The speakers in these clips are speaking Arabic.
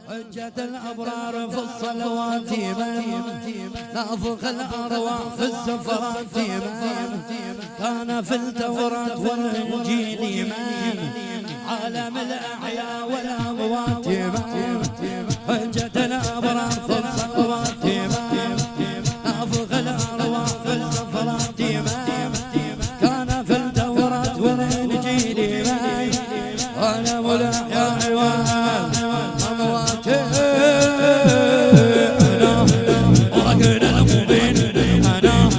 حجة الأبرار في الصلوات من نافخ الأرواح في السفرات من كان في التوراة والإنجيل من عالم الأحياء والأموات من حجة الأبرار في الصلوات من نافخ الأرواح في السفرات من كان في التوراة والإنجيل من عالم الأحياء والأموات ورقنا المبين أنا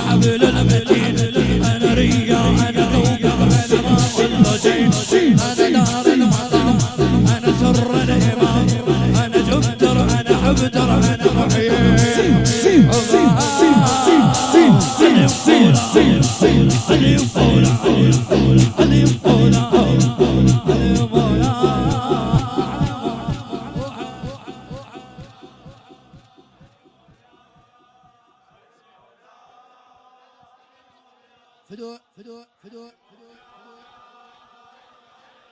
حبل المتين أنا ريا أنا كوكب أنا ماء اللجين أنا دار المقام أنا سر الإمام أنا جبتر أنا حبتر أنا محيي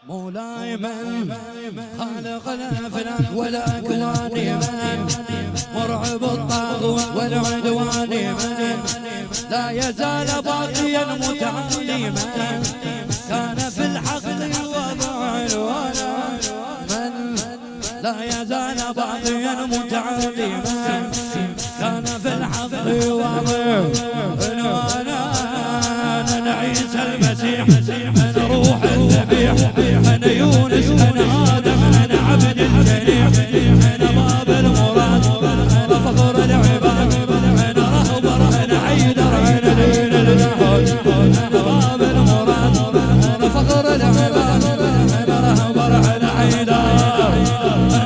مولاي من خالق الأفلاك والأكوان من مرعب الطاغوت والعدوان من لا يزال باقيا متعلما كان في الحقل وضع الولا من لا يزال باقيا متعلما كان في الحقل وضع الولا أنا عيسى المسيح أنا روح الذبيح أنا يونس أنا آدم أنا عبد الجليح أنا باب المراد أنا فخر العباد أنا رهبر أنا حيدر أنا دين الجهاد أنا باب المراد أنا فخر العباد أنا رهبر أنا حيدر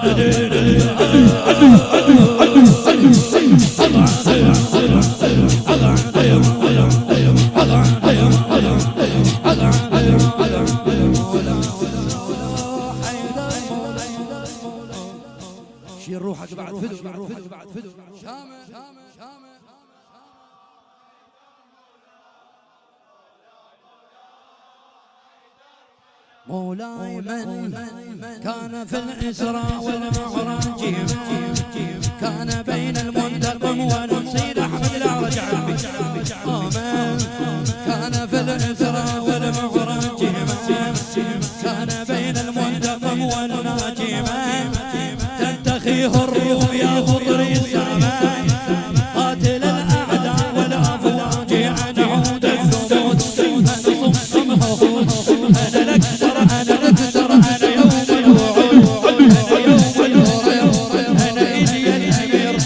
أنا دين الجهاد شيل روحك بعد فدو شامل مولاي من كان في الإسراء والمعراج كان بين المنتقم والنصير أحمد لا رجع آمين كان في الإسراء والمعراج كان بين المنتقم والناجم تنتخيه الروم يا خضري السماء قاتل الأعداء والأفواج عن عود الثمود أنا صمصمه أنا الأكثر أنا الأكثر أنا يوم الوعود أنا يوم الوعود أنا إلي الأمير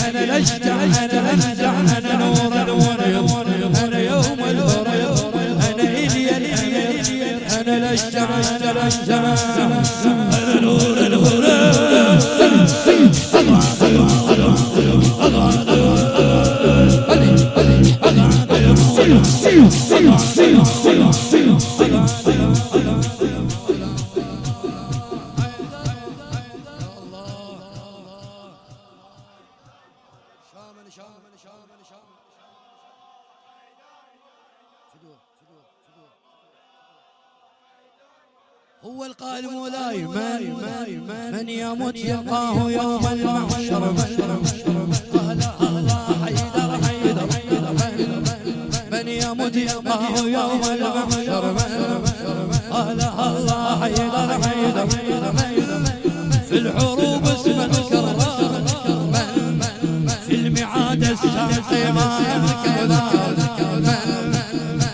أنا الأشجع أنا الأنزع أنا نور الورد أنا يوم الوعود أنا إلي الأمير أنا الأشجع أنا الأنزع أنا نور الورد هو القائل مولاي من يموت يلقاه يوم المحشر الله حيدر من يموت يلقاه يوم المحشر الله حيدر في الحروب اسم الكرار في الميعاد الساقي ما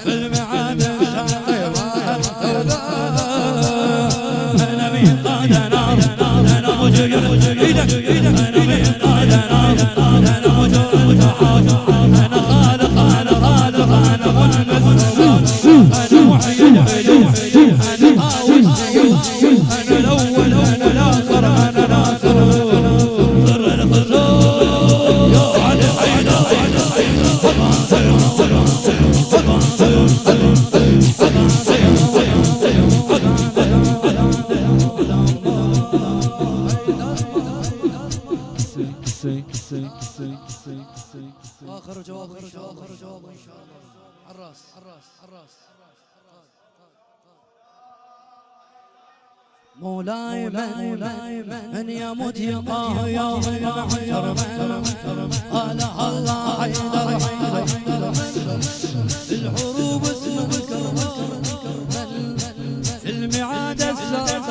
في الميعاد الساقي أنا من قاد نار أنا مجرد إيدك أنا من قاد نار أنا مجرد حاج أنا خالق أنا منبث أنا محيي الحيوف أنا قاوي السيوف أنا الأول أنا الآخر أنا ناصر ضر الخزون يا علي حيدر آخر جواب إن شاء الله الراس مولاي من يموت يلقاه يوم المحشر قال الله حيدر الحروب اسم الكرم الميعاد الساق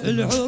القول